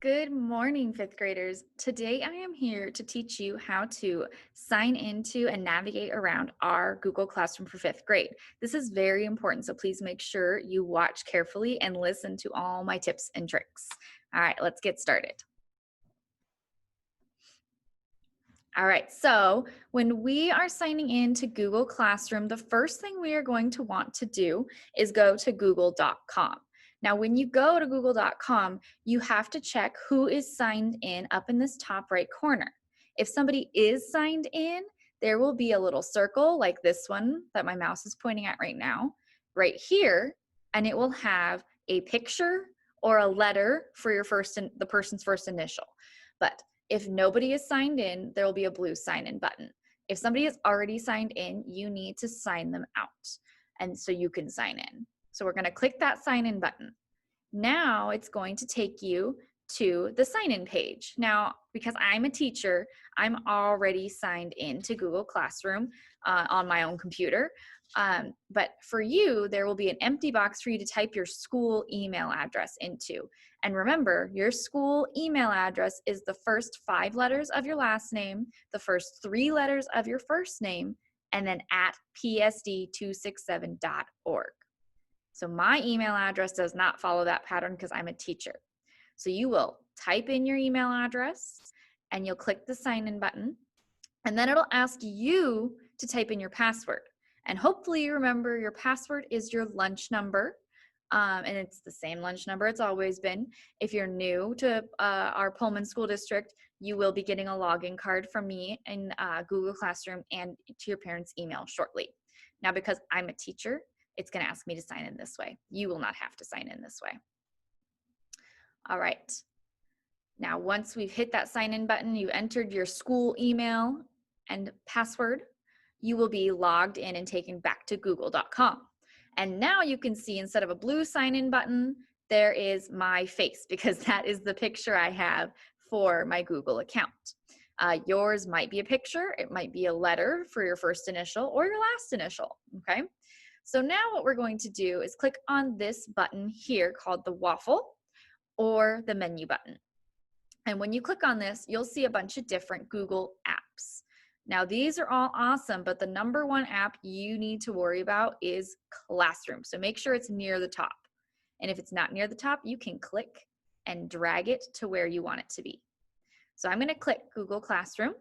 Good morning, fifth graders. Today I am here to teach you how to sign into and navigate around our Google Classroom for fifth grade. This is very important, so please make sure you watch carefully and listen to all my tips and tricks. All right, let's get started. All right, so when we are signing in to Google Classroom, the first thing we are going to want to do is go to google.com. Now, when you go to google.com, you have to check who is signed in up in this top right corner. If somebody is signed in, there will be a little circle like this one that my mouse is pointing at right now, right here, and it will have a picture or a letter for your the person's first initial. But if nobody is signed in, there will be a blue sign in button. If somebody is already signed in, you need to sign them out. And so you can sign in. So we're going to click that sign in button. Now it's going to take you to the sign in page. Now, because I'm a teacher, I'm already signed in to Google Classroom on my own computer. But for you, there will be an empty box for you to type your school email address into. And remember, your school email address is the first 5 letters of your last name, the first 3 letters of your first name, and then at psd267.org. So my email address does not follow that pattern because I'm a teacher. So you will type in your email address and you'll click the sign in button, and then it'll ask you to type in your password. And hopefully you remember your password is your lunch number. And it's the same lunch number it's always been. If you're new to our Pullman School District, you will be getting a login card from me in Google Classroom and to your parents' email shortly. Now, because I'm a teacher, it's going to ask me to sign in this way. You will not have to sign in this way. All right. Now, once we've hit that sign in button, you entered your school email and password, you will be logged in and taken back to google.com. And now you can see instead of a blue sign in button, there is my face because that is the picture I have for my Google account. Yours might be a picture, it might be a letter for your first initial or your last initial, okay? So now what we're going to do is click on this button here called the waffle or the menu button. And when you click on this, you'll see a bunch of different Google apps. Now, these are all awesome, but the number one app you need to worry about is Classroom. So make sure it's near the top. And if it's not near the top, you can click and drag it to where you want it to be. So I'm going to click Google Classroom.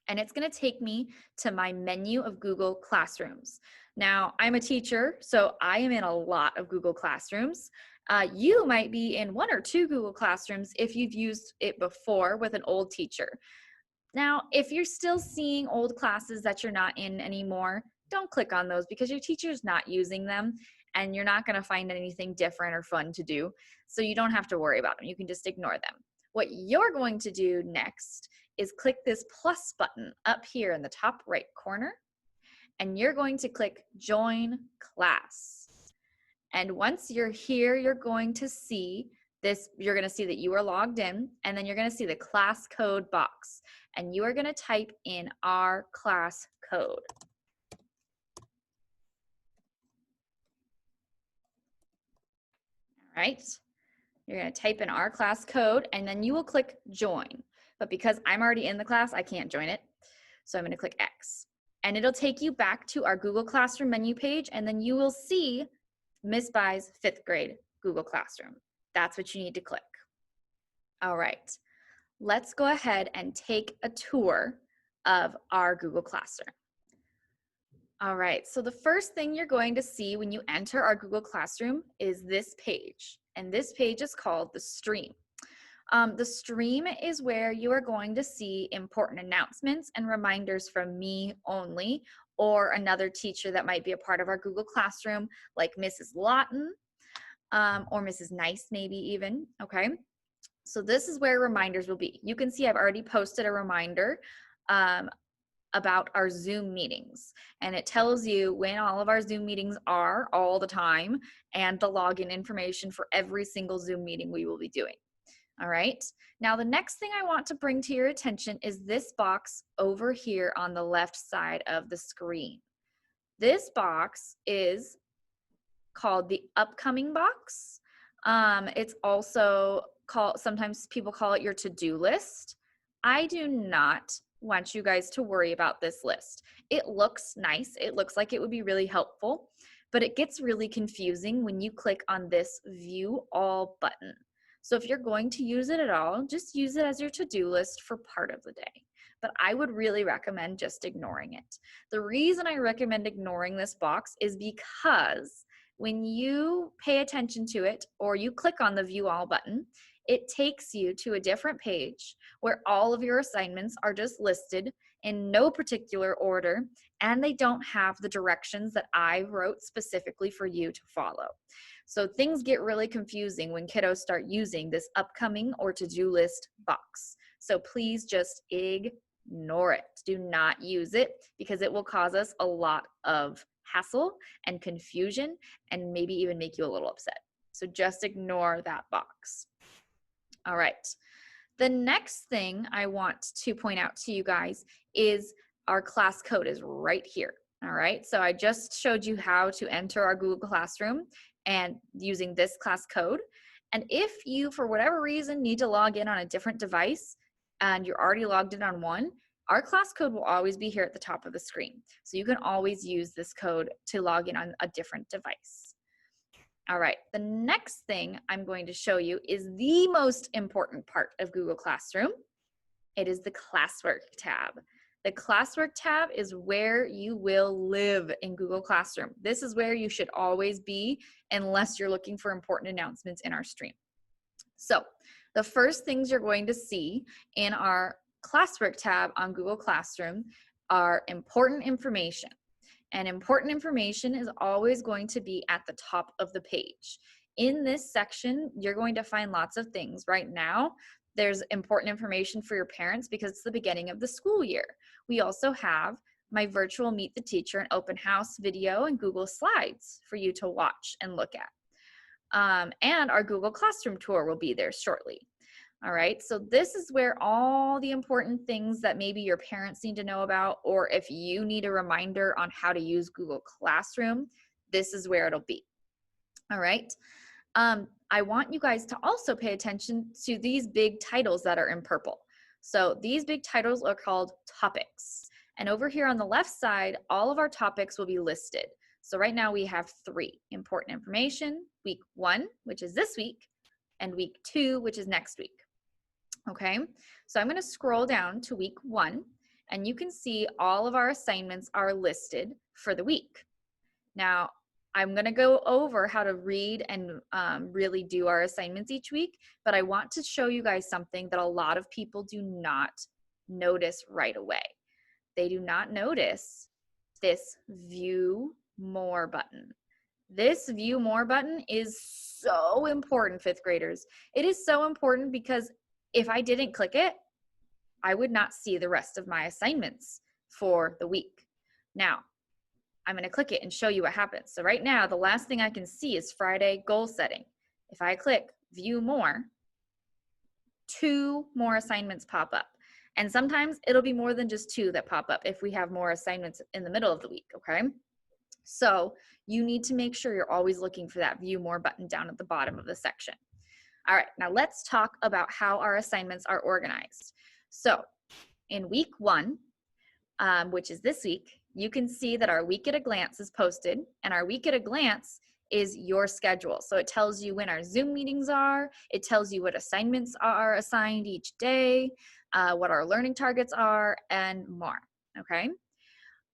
And it's going to take me to my menu of Google Classrooms. Now, I'm a teacher, so I am in a lot of Google Classrooms. You might be in 1 or 2 Google Classrooms if you've used it before with an old teacher. Now, if you're still seeing old classes that you're not in anymore, don't click on those because your teacher's not using them and you're not going to find anything different or fun to do. So you don't have to worry about them. You can just ignore them. What you're going to do next is click this plus button up here in the top right corner, and you're going to click Join Class. And once you're here, you're going to see this, you're going to see that you are logged in, and then you're going to see the class code box, and you are going to type in our class code. All right, you're going to type in our class code, and then you will click Join. But because I'm already in the class, I can't join it. So I'm going to click X. And it'll take you back to our Google Classroom menu page, and then you will see Miss Bai's 5th grade Google Classroom. That's what you need to click. All right, let's go ahead and take a tour of our Google Classroom. All right, so the first thing you're going to see when you enter our Google Classroom is this page, and this page is called the Stream. The Stream is where you are going to see important announcements and reminders from me only, or another teacher that might be a part of our Google Classroom, like Mrs. Lawton, or Mrs. Nice maybe even, okay? So this is where reminders will be. You can see I've already posted a reminder about our Zoom meetings, and it tells you when all of our Zoom meetings are all the time and the login information for every single Zoom meeting we will be doing. All right, now the next thing I want to bring to your attention is this box over here on the left side of the screen. This box is called the upcoming box. It's also sometimes people call it your to-do list. I do not want you guys to worry about this list. It looks nice. It looks like it would be really helpful, but it gets really confusing when you click on this view all button. So if you're going to use it at all, just use it as your to-do list for part of the day. But I would really recommend just ignoring it. The reason I recommend ignoring this box is because when you pay attention to it or you click on the view all button, it takes you to a different page where all of your assignments are just listed in no particular order, and they don't have the directions that I wrote specifically for you to follow. So things get really confusing when kiddos start using this upcoming or to-do list box. So please just ignore it. Do not use it because it will cause us a lot of hassle and confusion and maybe even make you a little upset. So just ignore that box. All right. The next thing I want to point out to you guys is our class code is right here. All right. So I just showed you how to enter our Google Classroom and using this class code. And if you, for whatever reason, need to log in on a different device and you're already logged in on one, our class code will always be here at the top of the screen. So you can always use this code to log in on a different device. All right, the next thing I'm going to show you is the most important part of Google Classroom. It is the Classwork tab. The Classwork tab is where you will live in Google Classroom. This is where you should always be unless you're looking for important announcements in our stream. So the first things you're going to see in our Classwork tab on Google Classroom are important information. And important information is always going to be at the top of the page. In this section, you're going to find lots of things. Right now, there's important information for your parents because it's the beginning of the school year. We also have my virtual Meet the Teacher and open house video and Google Slides for you to watch and look at. And our Google Classroom tour will be there shortly. All right, so this is where all the important things that maybe your parents need to know about, or if you need a reminder on how to use Google Classroom, this is where it'll be. All right, I want you guys to also pay attention to these big titles that are in purple. So these big titles are called topics. And over here on the left side, all of our topics will be listed. So right now we have 3: important information, week 1, which is this week, and week 2, which is next week. Okay, so I'm going to scroll down to week 1, and you can see all of our assignments are listed for the week. Now, I'm going to go over how to read and really do our assignments each week, but I want to show you guys something that a lot of people do not notice right away. They do not notice this View More button. This View More button is so important, 5th graders. It is so important because if I didn't click it, I would not see the rest of my assignments for the week. Now, I'm going to click it and show you what happens. So right now, the last thing I can see is Friday goal setting. If I click View More, 2 more assignments pop up. And sometimes it'll be more than just 2 that pop up if we have more assignments in the middle of the week, okay? So you need to make sure you're always looking for that View More button down at the bottom of the section. All right, now let's talk about how our assignments are organized. So in week 1, which is this week, you can see that our week at a glance is posted, and our week at a glance is your schedule. So it tells you when our Zoom meetings are, it tells you what assignments are assigned each day, what our learning targets are, and more, okay?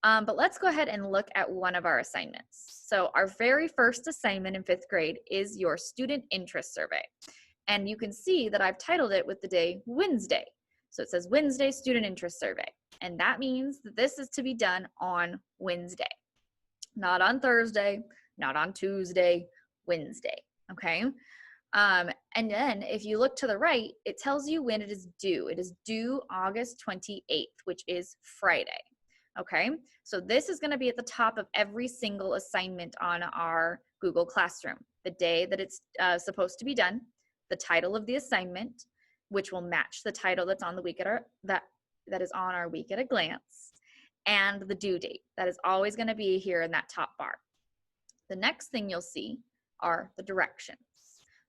But let's go ahead and look at one of our assignments. So our very first assignment in 5th grade is your student interest survey. And you can see that I've titled it with the day Wednesday. So it says Wednesday Student Interest Survey. And that means that this is to be done on Wednesday. Not on Thursday, not on Tuesday, Wednesday, okay? And then if you look to the right, it tells you when it is due. It is due August 28th, which is Friday, okay? So this is gonna be at the top of every single assignment on our Google Classroom. The day that it's supposed to be done, the title of the assignment, which will match the title that's on the week at that is on our week at a glance, and the due date. That is always going to be here in that top bar. The next thing you'll see are the directions.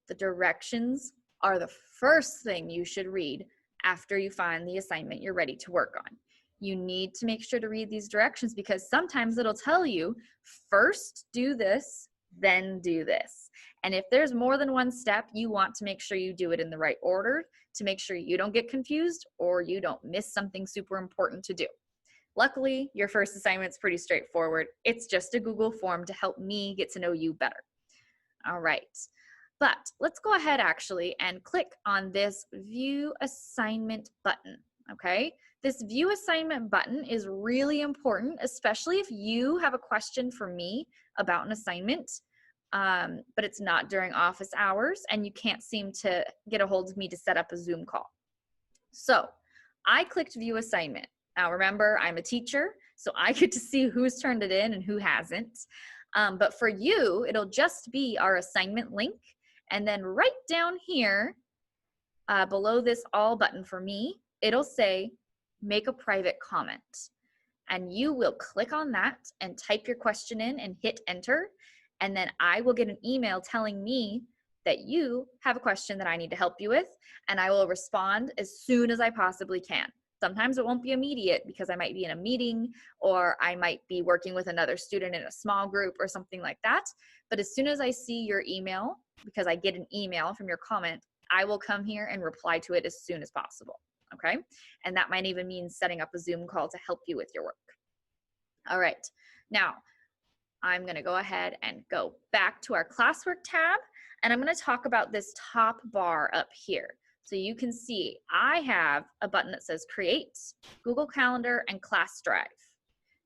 The directions are the first thing you should read after you find the assignment you're ready to work on. You need to make sure to read these directions because sometimes it'll tell you first do this, then do this. And if there's more than one step, you want to make sure you do it in the right order to make sure you don't get confused or you don't miss something super important to do. Luckily, your first assignment's pretty straightforward. It's just a Google form to help me get to know you better. All right, but let's go ahead actually and click on this View Assignment button, okay? This View Assignment button is really important, especially if you have a question for me about an assignment, but it's not during office hours and you can't seem to get a hold of me to set up a Zoom call. So I clicked View Assignment. Now remember, I'm a teacher, so I get to see who's turned it in and who hasn't. But for you, it'll just be our assignment link. And then right down here, below this all button for me, it'll say, make a private comment. And you will click on that and type your question in and hit enter. And then I will get an email telling me that you have a question that I need to help you with. And I will respond as soon as I possibly can. Sometimes it won't be immediate because I might be in a meeting or I might be working with another student in a small group or something like that. But as soon as I see your email, because I get an email from your comment, I will come here and reply to it as soon as possible, okay? And that might even mean setting up a Zoom call to help you with your work. All right, now I'm gonna go ahead and go back to our Classwork tab, and I'm gonna talk about this top bar up here. So you can see I have a button that says Create, Google Calendar, and Class Drive.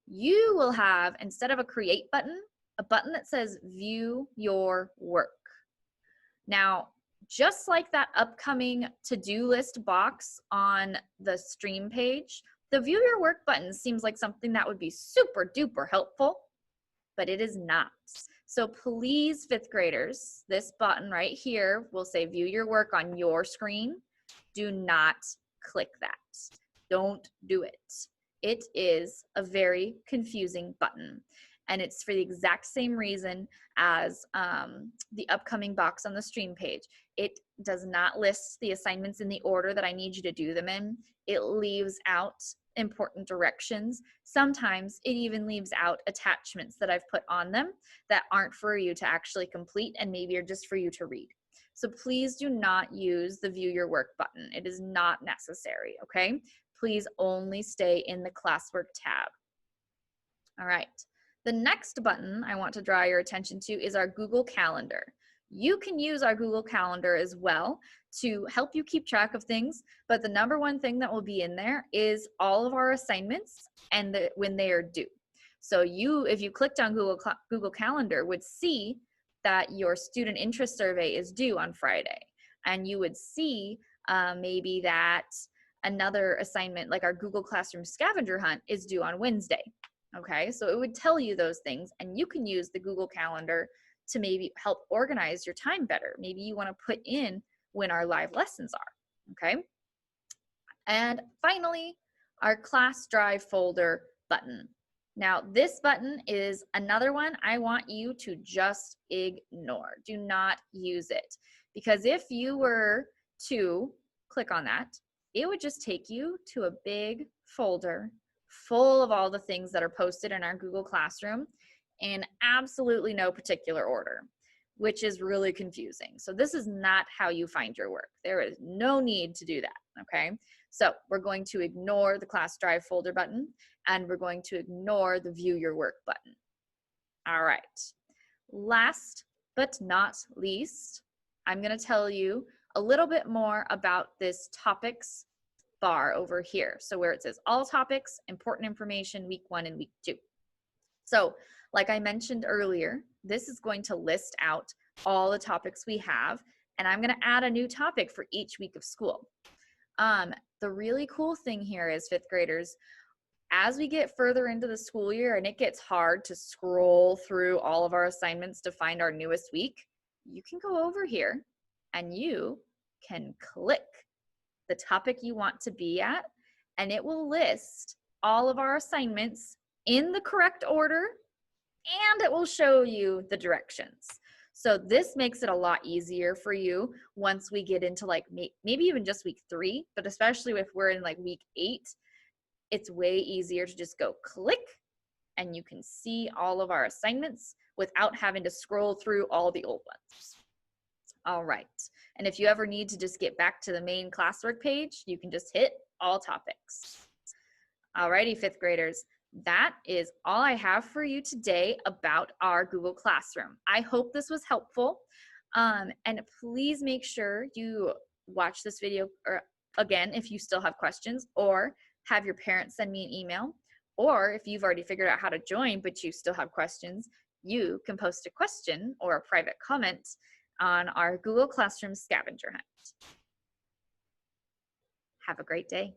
You will have, instead of a Create button, a button that says View Your Work. Now, just like that upcoming to-do list box on the stream page, the View Your Work button seems like something that would be super duper helpful, but it is not. So please, fifth graders, this button right here will say View Your Work on your screen. Do not click that. Don't do it. It is a very confusing button. And it's for the exact same reason as the upcoming box on the stream page. It does not list the assignments in the order that I need you to do them in. It leaves out important directions. Sometimes it even leaves out attachments that I've put on them that aren't for you to actually complete and maybe are just for you to read. So please do not use the View Your Work button. It is not necessary, okay? Please only stay in the Classwork tab. All right. The next button I want to draw your attention to is our Google Calendar. You can use our Google Calendar as well to help you keep track of things, but the number one thing that will be in there is all of our assignments and when they are due. So if you clicked on Google Calendar, would see that your student interest survey is due on Friday, and you would see maybe that another assignment like our Google Classroom scavenger hunt is due on Wednesday. Okay, so it would tell you those things, and you can use the Google Calendar to maybe help organize your time better. Maybe you want to put in when our live lessons are, okay? And finally, our Class Drive folder button. Now, this button is another one I want you to just ignore. Do not use it, because if you were to click on that, it would just take you to a big folder full of all the things that are posted in our Google Classroom in absolutely no particular order, which is really confusing. So this is not how you find your work. There is no need to do that, okay? So we're going to ignore the Class Drive folder button, and we're going to ignore the View Your Work button. All right. Last but not least, I'm gonna tell you a little bit more about this topics bar over here. So where it says all topics, important information, week 1 and week 2. So like I mentioned earlier, this is going to list out all the topics we have, and I'm going to add a new topic for each week of school. The really cool thing here is, fifth graders, as we get further into the school year and it gets hard to scroll through all of our assignments to find our newest week, you can go over here and you can click the topic you want to be at, and it will list all of our assignments in the correct order, and it will show you the directions. So this makes it a lot easier for you once we get into like maybe even just week 3, but especially if we're in like week 8, it's way easier to just go click and you can see all of our assignments without having to scroll through all the old ones. All right. And if you ever need to just get back to the main classwork page, you can just hit all topics. Alrighty, 5th graders, that is all I have for you today about our Google Classroom. I hope this was helpful. And please make sure you watch this video again if you still have questions, or have your parents send me an email. Or if you've already figured out how to join but you still have questions, you can post a question or a private comment on our Google Classroom scavenger hunt. Have a great day.